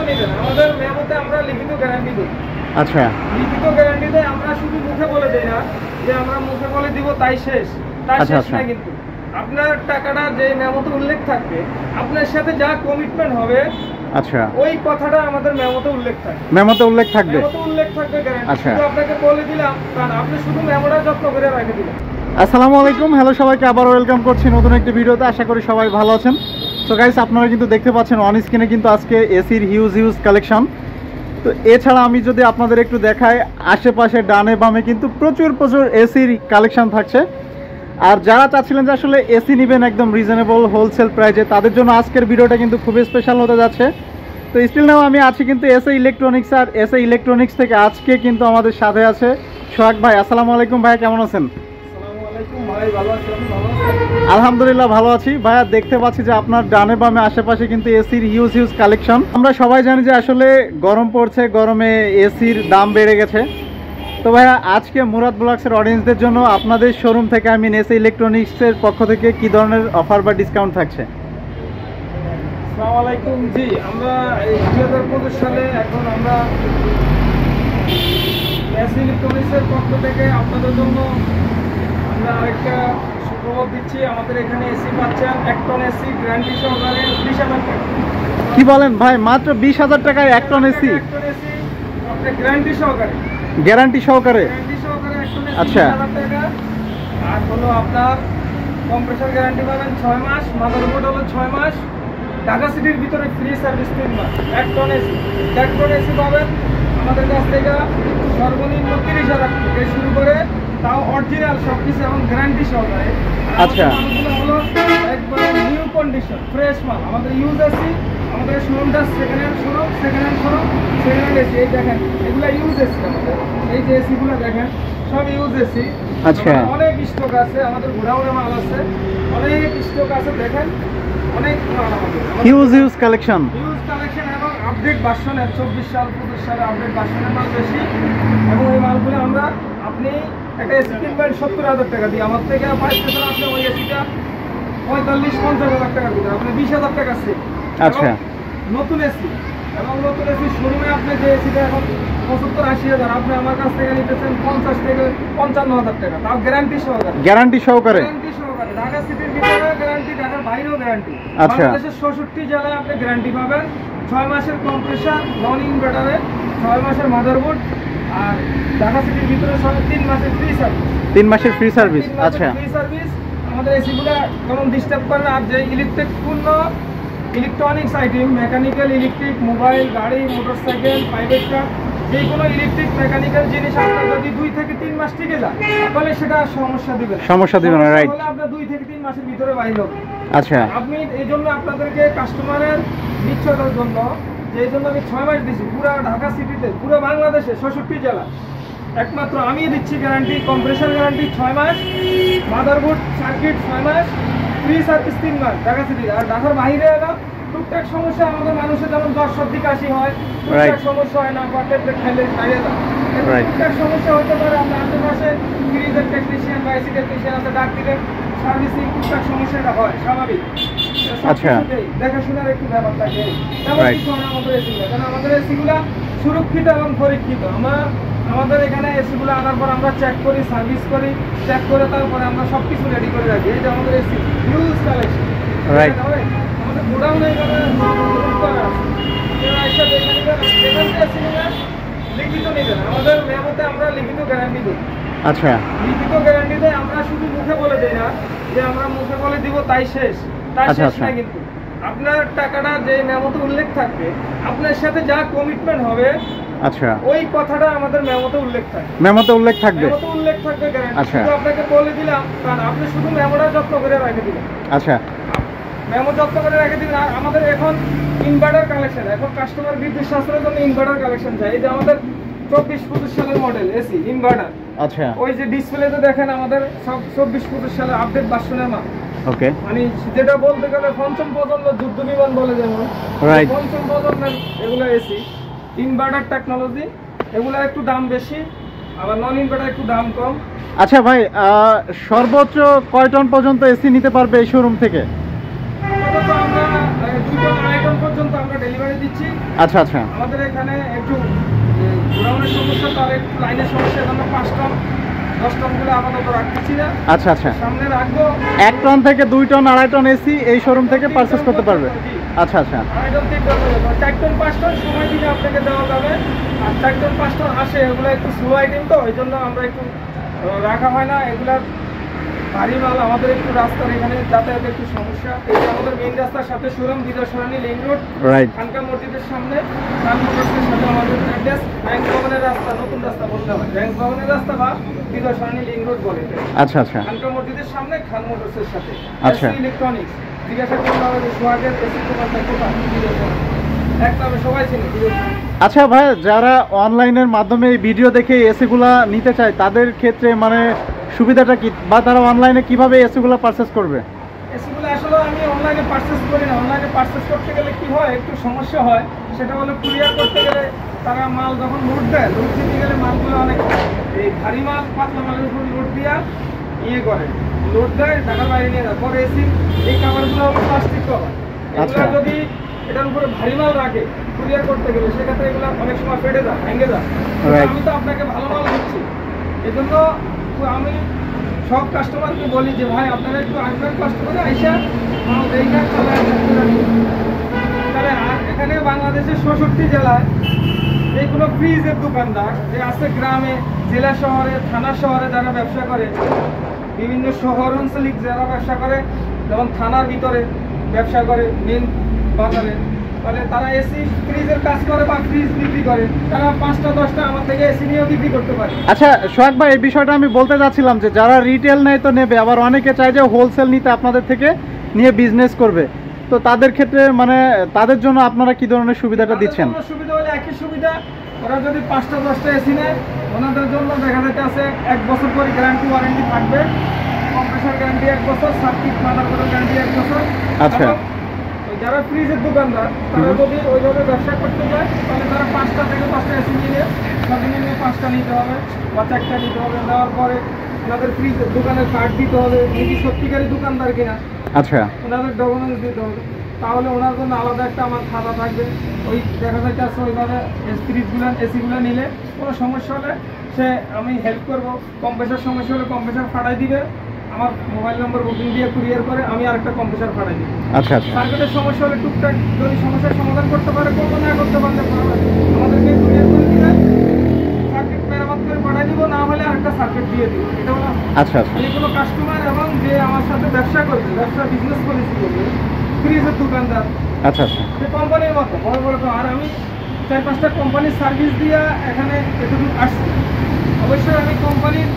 নিবেন আমাদের মেমোতে আমরা লিখিত গ্যারান্টি দিই। আচ্ছা, লিখিত গ্যারান্টি দেয়, আমরা শুধু মুখে বলে দেই না যে আমরা মুখে বলে দিব তাই শেষ, তাই আচ্ছা, শেষ আচ্ছা। না। কিন্তু আপনার টাকাটা যে মেমোতে উল্লেখ থাকবে, আপনার সাথে যা কমিটমেন্ট হবে, আচ্ছা, ওই কথাটা আমাদের মেমোতে উল্লেখ থাকবে। মেমোতে উল্লেখ থাকবে। মেমোতে উল্লেখ থাকবে গ্যারান্টি। আচ্ছা। শুধু আপনাকে বলে দিলাম, কারণ আপনি শুধু মেমোটা যত্ন করে রেখে দিলেন। আসসালামু আলাইকুম, হ্যালো সবাইকে, আবার ওয়েলকাম করছি নতুন একটি ভিডিওতে। আশা করি সবাই ভালো আছেন। সো গাইস, আপনারা কিন্তু দেখতে পাচ্ছেন অন স্ক্রিনে কিন্তু আজকে এসির হিউজ কালেকশন। তো এছাড়া আমি যদি আপনাদের একটু দেখাই, আশেপাশে ডানে বামে কিন্তু প্রচুর এসির কালেকশন থাকছে। আর যারা চাচ্ছিলেন যে আসলে এসি নেবেন একদম রিজনেবল হোলসেল প্রাইজে, তাদের জন্য আজকের ভিডিওটা কিন্তু খুবই স্পেশাল হতে যাচ্ছে। তো স্টিল নাও আমি আছি কিন্তু এসএ ইলেকট্রনিক্স, আর এসএ ইলেকট্রনিক্স থেকে আজকে কিন্তু আমাদের সাথে আছে সোহাগ ভাই। আসসালামু আলাইকুম ভাই, কেমন আছেন? আসসালামু আলাইকুম ভাই, ভালো আছেন? ভালো আছেন? আলহামদুলিল্লাহ ভালো আছি ভাইয়া। দেখতে পাচ্ছি যে আপনার ডানে বামে আশেপাশে কিন্তু এসির হিউজ কালেকশন। আমরা সবাই জানি যে আসলে গরম পড়ছে, গরমে এসির দাম বেড়ে গেছে। তো ভাইয়া, আজকে মুরাদ ব্লগসের অডিয়েন্সদের জন্য আপনাদের শোরুম থেকে আমি এসএ ইলেকট্রনিক্সের পক্ষ থেকে কি ধরনের অফার বা ডিসকাউন্ট থাকছে? আসসালামু আলাইকুম। জি, আমরা এই 2025 সালে এখন আমরা এসি ইলেকট্রনিক্সের পক্ষ থেকে আপনাদের জন্য আমরা আরেকটা সুখবর দিচ্ছি। আমাদের এখানে এসি পাচ্ছেন 1 টন এসি গ্যারান্টি সহকারে 20,000 টাকা। কি বলেন ভাই, মাত্র 20,000 টাকায় 1 টন এসি? 1 টন এসি আপনার গ্যারান্টি সহকারে। গ্যারান্টি সহকারে? গ্যারান্টি সহকারে 1 টন এসি আচ্ছা। 20,000 টাকা। আর হলো আপনার কম্প্রেসার গ্যারান্টি পাবেন 6 মাস, মাদারবোর্ড হলো 6 মাস, ঢাকা সিটির ভিতরে ফ্রি সার্ভিস 3 মাস। 1 টন এসি, 1 টন এসি পাবেন আমাদের কাছ থেকে সর্বনিম্ন 30,000 থেকে শুরু করে, তাও অরিজিনাল সব কিছু এবং গ্যারান্টি সহকারে। আচ্ছা। মালগুলো হলো একবারে নিউ কন্ডিশন, ফ্রেশ মাল। আমাদের ইউজ এসি, আমাদের শোরুমটা second hand showroom, second hand AC. এই দেখেন, এগুলো ইউজ এসি আমাদের। এই যে এসিগুলো দেখেন, সব ইউজ এসি। আচ্ছা। অনেক স্টক আছে, আমাদের ঘোরাঘুরে মাল আছে, অনেক স্টক আছে। দেখেন, অনেক মাল আমাদের হিউজ কালেকশন। হিউজ কালেকশন এবং আপডেট ভার্সনের 24 সাল 25 সালে আপডেট ভার্সনের মাল বেশি। এবং এই মালগুলো আমরা, আপনি একটা এসি কিনবেন 70,000 টাকা দিয়ে, আমার থেকে 5 বছর আসলে ওই এসিটা 45-50,000 টাকা দিবেন, আপনি 20,000 টাকা সেভ। আচ্ছা। নতুন এসি, এবং নতুন এসি শোরুমে আপনি যে এসিটা এখন 70-80,000, আপনি আমার কাছ থেকে নিতেছেন 50 থেকে 55,000 টাকা, তাও গ্যারান্টি সহকারে। গ্যারান্টি সহকারে? গ্যারান্টি সহকারে। ঢাকা সিটির ভিতরে গ্যারান্টি, ঢাকার বাইরেও গ্যারান্টি। আচ্ছা। বাংলাদেশের 66 জেলায় আপনি গ্যারান্টি পাবেন। 6 মাসের কম্প্রেসার নন ইনভার্টারে, 6 মাসের মাদারবোর্ড, আর ঢাকা সিটির ভিতরে 3 মাসের ফ্রি সার্ভিস। 3 মাসের ফ্রি সার্ভিস। আচ্ছা। Free service. আমাদের এসিগুলো কোনো ডিস্টার্ব করে না। আর যে ইলেকট্রিক পূর্ণ electronics item, mechanical, electric, mobile, গাড়ি, মোটরসাইকেল, প্রাইভেট কার, যে কোনো ইলেকট্রিক মেকানিক্যাল জিনিস আপনার যদি 2 থেকে 3 মাস টিকে যায়, তাহলে সেটা সমস্যা দিবে না, রাইট? আপনার 2 থেকে 3 মাসের ভিতরে বাইর হবে। আচ্ছা। আপনি এই জন্য আপনাদেরকে কাস্টমারের নিশ্চয়তার জন্য, যে এই জন্য আমি 6 মাস দিচ্ছি পুরো ঢাকা সিটিতে, পুরো বাংলাদেশে 66 জেলা একমাত্র আমি দিচ্ছি গ্যারান্টি। কম্প্রেসার গ্যারান্টি 6 মাস, মাদারবোর্ড সার্কিট 6 মাস, ফ্রি সার্ভিস 3 মাস ঢাকা সিটি। আর ঢাকার বাইরে এলো টুকটাক সমস্যা, আমাদের মানুষের যেমন জ্বর সর্দি কাশি হয়, টুকটাক সমস্যা হয় না, বা ট্যাবলেট খাইলে খাইয়ে যায়, টুকটাক সমস্যা হতে পারে। আমরা আশেপাশে ফ্রিজের টেকনিশিয়ান বা এসি টেকনিশিয়ান আছে, ডাক দিলে সার্ভিসিং টুকটাক সমস্যাটা হয়, স্বাভাবিক। আচ্ছা। দেখাশোনার একটু ব্যাপার থাকে, তেমন কিছু হয় না আমাদের এসিগুলো, কারণ আমাদের এসিগুলা সুরক্ষিত এবং পরীক্ষিত। আমাদের এখানে এসিগুলো আনার পর আমরা চেক করি, সার্ভিস করি, চেক করে তারপরে আমরা সব কিছু রেডি করে রাখি। এই যে আমাদের এসি হিউজ কালেকশন, রাইট? আমাদের গোডাউনে এখানে লিখিত নেবেন আমাদের মেমোতে, আমরা লিখিত গ্যারান্টি দিই। আচ্ছা। লিখিত গ্যারান্টি দেয়, আমরা শুধু মুখে বলে দিই না যে আমরা মুখে বলে দিব তাই শেষ, তাই শেষ না। কিন্তু আপনার টাকাটা যে মেমোতে উল্লেখ থাকবে, আপনার সাথে যা কমিটমেন্ট হবে, আচ্ছা, ওই কথাটা আমাদের মেমোতে উল্লেখ থাকবে। মেমোতে উল্লেখ থাকবে? মেমোতে উল্লেখ থাকবে গ্যারান্টি। আচ্ছা। শুধু আপনাকে বলে দিলাম, কারণ আপনি শুধু মেমোটা যত্ন করে রেখে দিবেন। আচ্ছা। মেমো যত্ন করে রেখে দিবেন। আর আমাদের এখন ইনভার্টার কালেকশন, এখন কাস্টমার বিদ্যুৎ সাশ্রয়ের জন্য ইনভার্টার কালেকশন চাই। এই যে আমাদের 24-25 সালের মডেল এসি ইনভার্টার। আচ্ছা। ওই যে ডিসপ্লেতে দেখেন আমাদের সব 24-25 সালের আপডেট ভার্সনের মাল। ওকে। মানে যেটা বলতে গেলে পঞ্চম প্রজন্ম যুদ্ধ বিমান বলে, যেমন রাইট, পঞ্চম প্রজন্মের এগুলো এসি ইনভার্টার টেকনোলজি। এগুলো একটু দাম বেশি, আবার নন ইনভার্টার একটু দাম কম। আচ্ছা ভাই, সর্বোচ্চ কয় টন পর্যন্ত এসি নিতে পারবে এই শোরুম থেকে? আমরা 2 টন 2.5 টন পর্যন্ত আমরা ডেলিভারি দিচ্ছি। আচ্ছা আচ্ছা। আমাদের এখানে একটু গোডাউনের সমস্যা, তার একটু লাইনের সমস্যা, এজন্য 5 টন 10 টনগুলো আপাতত রাখতেছি না। আচ্ছা আচ্ছা। সামনে রাখবো 1 টন থেকে 2 টন 2.5 টন এসি এই শোরুম থেকে পারচেজ করতে পারবে। আচ্ছা আচ্ছা। 4 টন 5 টন সময় দিলে আপনাকে দেওয়া যাবে। আর 4 টন 5 টন আসে, এগুলো একটু স্লো আইটেম, তো এই জন্য আমরা একটু রাখা হয় না। এগুলার ভারী মাল আমাদের একটু রাস্তার এখানে যাতায়াতের একটু সমস্যা। এই যে আমাদের মেইন রাস্তার সাথে শোরুম, বিজয় সরণি লিঙ্ক রোড, রাইট। খানকা মসজিদের সামনে, খান মোটরসের সাথে আমাদের অ্যাড্রেস। ব্যাংক ভবনের রাস্তা, নতুন রাস্তা বলতে হয়, ব্যাংক ভবনের রাস্তা বা বিজয় সরণি লিঙ্ক রোড বলে। আচ্ছা আচ্ছা। খানকা মসজিদের সামনে, খান মোটরসের সাথে। আচ্ছা। ইলেকট্রনিক্স জিজ্ঞাসা করতে হবে যে সোহাগের এসি দোকানটা কোথায়, বিজয় সরণি। একদম সবাই চিনে বিজয় সরণি। আচ্ছা ভাই, যারা অনলাইনের মাধ্যমে এই ভিডিও দেখে এসিগুলা নিতে চায় তাদের ক্ষেত্রে মানে সুবিধাটা কি, বা তারা অনলাইনে কিভাবে এসিগুলা পারচেজ করবে? এসিগুলো আসলে আমি অনলাইনে পারচেস করি না। অনলাইনে পারচেস করতে গেলে কি হয়, একটু সমস্যা হয়। সেটা হলো কুরিয়ার করতে গেলে তারা মাল যখন লোড দেয়, লোড দিতে গেলে মালগুলো অনেক এই ভারী মাল, পাতলা মালের উপর লোড দিয়া ইয়ে করে, লোড দেয়, ঢাকার বাইরে নিয়ে যায়। পরে এসি এই কাভারগুলো হলো প্লাস্টিক কভার। আচ্ছা। এগুলো যদি এটার উপরে ভারী মাল রাখে কুরিয়ার করতে গেলে, সেক্ষেত্রে এগুলো অনেক সময় ফেটে যায়, ভেঙে যায়। Right. আমি তো আপনাকে ভালো মাল দিচ্ছি, এজন্য আমি সব কাস্টমারকে বলি যে ভাই আপনারা একটু আসবেন, কষ্ট করে আইসা মাল দেখা চালায় তাহলে। আর এখানে বাংলাদেশের 66 জেলায় এইগুলো ফ্রিজের দোকানদার যে আছে গ্রামে, জেলা শহরে, থানা শহরে যারা ব্যবসা করে, বিভিন্ন শহর আঞ্চলিক যারা ব্যবসা করে, যেমন থানার ভিতরে ব্যবসা করে, মেন বাজারে, তাহলে তারা এসি ফ্রিজের কাজ করে বা ফ্রিজ বিক্রি করে, তারা 5টা 10টা আমার থেকে এসি নিয়েও বিক্রি করতে পারে। আচ্ছা সোহাগ ভাই, এই বিষয়টা আমি বলতে চাচ্ছিলাম যে যারা রিটেল নেয় তো নেবে, আবার অনেকে চায় যে হোলসেল নিতে আপনাদের থেকে নিয়ে বিজনেস করবে, তো তাদের ক্ষেত্রে মানে তাদের জন্য আপনারা কি ধরনের সুবিধাটা দিচ্ছেন? তাদের জন্য সুবিধা হলে একই সুবিধা, ওরা যদি 5টা 10টা এসি নেয় ওনাদের জন্য দেখা যাচ্ছে আছে 1 বছর করে গ্যারান্টি ওয়ারেন্টি থাকবে, কম্প্রেসার গ্যারান্টি 1 বছর, সার্কিট মাদারবোর্ডের গ্যারান্টি 1 বছর। আচ্ছা। এবং যারা ফ্রিজের দোকানদার তারা যদি ওইভাবে ব্যবসা করতে যায় তাহলে তারা 5টা থেকে 10টা এসি নিয়ে সর্বনিম্ন 5টা নিতে হবে বা 4টা নিতে হবে। নেওয়ার পরে ওনাদের ফ্রিজের দোকানের কার্ড দিতে হবে, উনি সত্যিকারী দোকানদার কিনা আচ্ছা। ওনাদের ডকুমেন্টস দিতে হবে। তাহলে ওনার জন্য আলাদা একটা আমার খাতা থাকবে। ওই দেখা যাচ্ছে ওইভাবে ফ্রিজগুলো এসিগুলো নিলে কোনো সমস্যা হলে সে আমি হেল্প করবো। কম্প্রেসার সমস্যা হলে কম্প্রেসার ফাটাই দিবে, আমার মোবাইল নম্বর বুকিং দিয়ে কুরিয়ার করে আমি আরেকটা কম্প্রেসার ফাটাই দিই। আচ্ছা আচ্ছা। সার্কিটের সমস্যা হলে টুকটাক যদি সমস্যার সমাধান করতে পারে করবো, না করতে পারলে আমাদেরকে কুরিয়ার করে দিবে, সার্কিট মেরামত করে পাঠাই দিব, না হলে আরেকটা সার্কিট দিয়ে দিব। এটা হলো আচ্ছা আচ্ছা। যে কোনো কাস্টমার এবং যে আমার সাথে ব্যবসা করবে, ব্যবসা বিজনেস পলিসি করবে, ফ্রিজের দোকানদার, আচ্ছা আচ্ছা। সে কোম্পানির মতো বড় বড়। আর আমি 4-5টা কোম্পানির সার্ভিস দিয়ে এখানে এতটুকু আসছি। অবশ্যই আমি কোম্পানির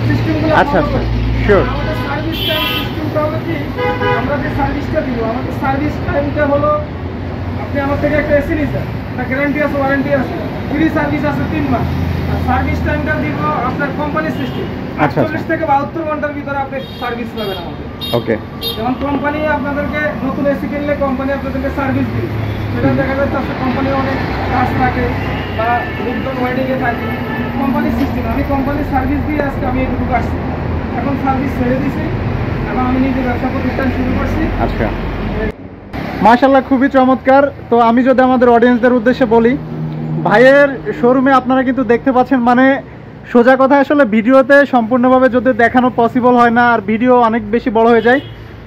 সিস্টেমগুলো আচ্ছা ফলো আচ্ছা, করি। শিওর। আমাদের সার্ভিস টাইম সিস্টেমটা হলো কি, আমরা যে সার্ভিসটা দিব, আমাদের সার্ভিস টাইমটা হলো আপনি আমার থেকে একটা এসি নিচ্ছেন, একটা গ্যারান্টি আছে, ওয়ারেন্টি আছে, ফ্রি সার্ভিস আছে 3 মাস। আর সার্ভিস টাইমটা দিব আপনার কোম্পানির সিস্টেম, আচ্ছা, 48 থেকে 72 ঘন্টার ভিতরে আপনি সার্ভিস পাবেন আমাদের। ওকে। যেমন কোম্পানি আপনাদেরকে নতুন এসি কিনলে কোম্পানি আপনাদেরকে সার্ভিস দিবে, সেটা দেখা যাচ্ছে আপনার কোম্পানির অনেক কাজ থাকে বা রুটন ওয়েডিংয়ে থাকে, কোম্পানির সিস্টেম। আমি কোম্পানির সার্ভিস দিয়ে আজকে আমি এটুকু আসছি, এখন সার্ভিস ছেড়ে দিছি এবং আমি নিজে ব্যবসা প্রতিষ্ঠান শুরু করছি। আচ্ছা, মাশাআল্লাহ, খুবই চমৎকার। তো আমি যদি আমাদের অডিয়েন্সদের উদ্দেশ্যে বলি, ভাইয়ের শোরুমে আপনারা কিন্তু দেখতে পাচ্ছেন, মানে সোজা কথা আসলে ভিডিওতে সম্পূর্ণভাবে যদি দেখানো পসিবল হয় না, আর ভিডিও অনেক বেশি বড় হয়ে যায়।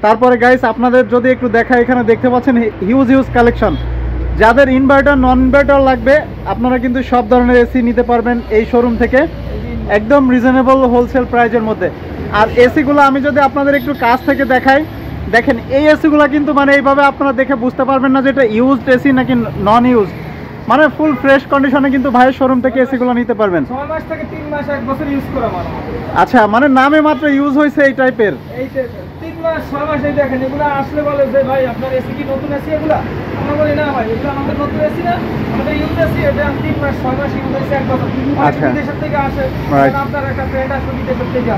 তারপরে গাইস আপনাদের যদি একটু দেখা, এখানে দেখতে পাচ্ছেন হিউজ হিউজ কালেকশন। যাদের ইনভার্টার নন ইনভার্টার লাগবে আপনারা কিন্তু সব ধরনের এসি নিতে পারবেন এই শোরুম থেকে, একদম রিজনেবল হোলসেল প্রাইজের মধ্যে। আর এসিগুলো আমি যদি আপনাদের একটু কাছ থেকে দেখাই, দেখেন এই এসিগুলো কিন্তু মানে এইভাবে আপনারা দেখে বুঝতে পারবেন না যে এটা ইউজড এসি নাকি নন ইউজ, মানে ফুল ফ্রেশ কন্ডিশনে কিন্তু ভাইয়ের শোরুম থেকে এসিগুলো নিতে পারবেন। 6 মাস থেকে 3 মাস 1 বছর ইউজ করা আমার। আচ্ছা, মানে নামে মাত্র ইউজ হয়েছে এই টাইপের। এই 3 মাস 6 মাস এই দেখেন, এগুলো আসলে বলে যে ভাই আপনার এসি কি নতুন এসি? এগুলা আমরা বলি না ভাই, এগুলো আমাদের নতুন এসি না, আমাদের ইউজ এসি। এটা 3 মাস 6 মাস ইউজ হয়েছে 1 বছর। আচ্ছা, বিদেশের থেকে আসে, Right. আপনার একটা ফ্রেন্ড আসলো বিদেশের থেকে,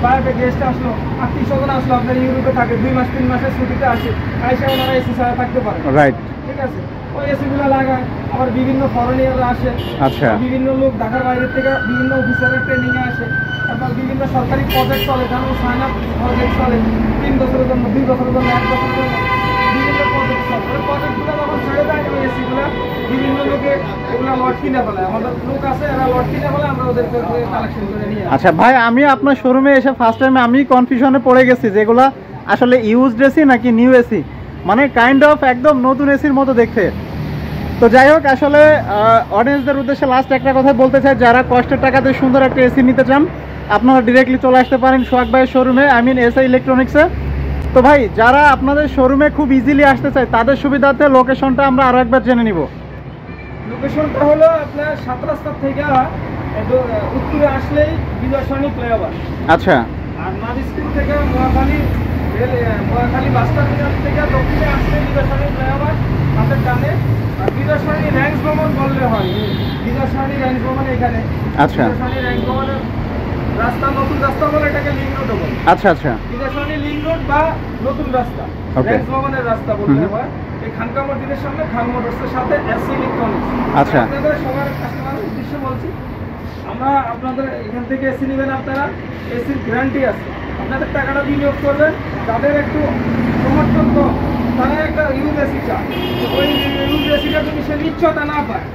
বা একটা গেস্ট আসলো, আত্মীয় স্বজন আসলো, আপনার ইউরোপে থাকে, 2 মাস 3 মাসের ছুটিতে আসে, আইসা ওনারা এসি ছাড়া থাকতে পারে। রাইট। ঠিক আছে, ওই এসিগুলো লাগায়। আবার বিভিন্ন ফরেনিয়াররা আসে, আচ্ছা, বিভিন্ন লোক ঢাকার বাইরে থেকে বিভিন্ন অফিসারের ট্রেনিংয়ে আসে, তারপর বিভিন্ন সরকারি প্রজেক্ট চলে, যেমন সাইন আপ প্রজেক্ট চলে 3 বছরের জন্য, 2 বছরের জন্য, 1 বছরের জন্য, বিভিন্ন প্রজেক্ট চলে। ওই প্রজেক্টগুলো যখন ছেড়ে দেয় ওই এসিগুলো বিভিন্ন লোকে এগুলো লট কিনে ফেলে, আমাদের লোক আছে এরা লট কিনে ফেলে, আমরা ওদের কালেকশন করে নিয়ে আসি। আচ্ছা ভাই, আমি আপনার শোরুমে এসে ফার্স্ট টাইমে আমি কনফিউশনে পড়ে গেছি যে এগুলা আসলে ইউজড এসি নাকি নিউ এসি, মানে কাইন্ড অফ একদম নতুন এসির মতো দেখতে। তো যাই হোক, আসলে অডিয়েন্সদের উদ্দেশ্যে লাস্ট একটা কথা বলতে চাই, যারা কষ্টের টাকাতে সুন্দর একটা এসি নিতে চান আপনারা ডিরেক্টলি চলে আসতে পারেন সোহাগ ভাইয়ের শোরুমে, আই মিন এসআই ইলেকট্রনিক্সে। তো ভাই, যারা আপনাদের শোরুমে খুব ইজিলি আসতে চায় তাদের সুবিধার্থে লোকেশনটা আমরা আরও একবার জেনে নিব। লোকেশনটা হলো আপনার 7 রাস্তা থেকে উত্তরে আসলেই বিজয় সৈনিক ফ্লাইওভার। আচ্ছা। আর মাদিস্কুল থেকে মহাখালী বাস টার্মিনাল থেকে দক্ষিণে আসলে বিজয় সৈনিক ফ্লাইওভার হাতের ডানে। আর বিজয় সৈনিক র্যাঙ্ক ভ্রমণ বললে হয়, বিজয় সৈনিক র্যাঙ্ক ভ্রমণ এখানে। আচ্ছা। বিজয় সৈনিক র্যাঙ্ক ভ্রমণের রাস্তা, নতুন রাস্তা বলে এটাকে লিঙ্ক রোড বলে। আচ্ছা আচ্ছা। বিজয় সৈনিক লিঙ্ক রোড বা নতুন রাস্তা, ওকে। র্যাঙ্ক ভ্রমণের রাস্তা বলতে হয়। এই খানকা মসজিদের সামনে খান মোটরসের সাথে এসি ইলেকট্রনিক্স। আচ্ছা। আপনাদের সবার কাস্টমারের উদ্দেশ্যে বলছি, আমরা আপনাদের এখান থেকে এসি নেবেন, আপনারা এসির গ্যারান্টি আছে। আপনাদের টাকাটা বিনিয়োগ করবেন, যাদের একটু সমর্থন কম তারা একটা ইউজ এসি চায়। ওই ইউজ এসিটা যদি সে নিশ্চয়তা না পায়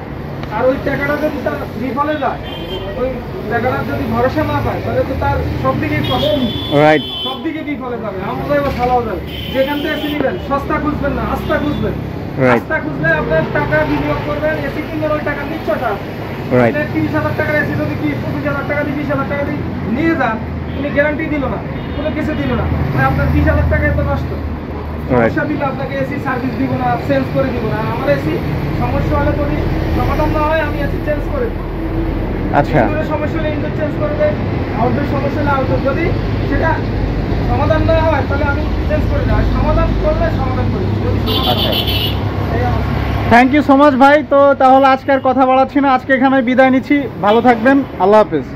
আর ওই টাকাটা যদি তার বিফলে যায়, ওই টাকাটা যদি ভরসা না পায়, তাহলে তো তার সব দিকেই কষ্ট, রাইট, সব দিকে বিফলে যাবে, আমাদের ভালো যাবে। যেখান থেকে এসি নেবেন সস্তা খুঁজবেন না, আস্থা খুঁজবেন। রাইট, আস্থা খুঁজলে আপনার টাকা বিনিয়োগ করবেন, এসি কিনবেন, ওই টাকা নিশ্চয়তা আছে। রাইট। 30,000 টাকার এসি যদি 25,000 টাকা দিয়ে 20,000 টাকা দিয়ে নিয়ে যান, উনি গ্যারান্টি দিল না, কোনো কিছু দিল না, মানে আপনার 20,000 টাকায় তো নষ্ট। সমস্যা দিলে আপনাকে এসি সার্ভিস দিব না, চেঞ্জ করে দিব না। আমার এসি সমস্যা হলে যদি সমাধান না হয় আমি এসি চেঞ্জ করে দিই। আচ্ছা। ইনডোরের সমস্যা হলে ইনডোর চেঞ্জ করে দেয়, আউটডোর সমস্যা হলে আউটডোর। যদি সেটা সমাধান না হয় তাহলে আমি চেঞ্জ করে দিই, আর সমাধান করলে সমাধান করি। যদি সমাধান হয়, এই অবস্থা। থ্যাংক ইউ সো মাচ ভাই। তো তাহলে আজকে আর কথা বাড়াচ্ছি না, আজকে এখানে বিদায় নিচ্ছি। ভালো থাকবেন, আল্লাহ হাফেজ।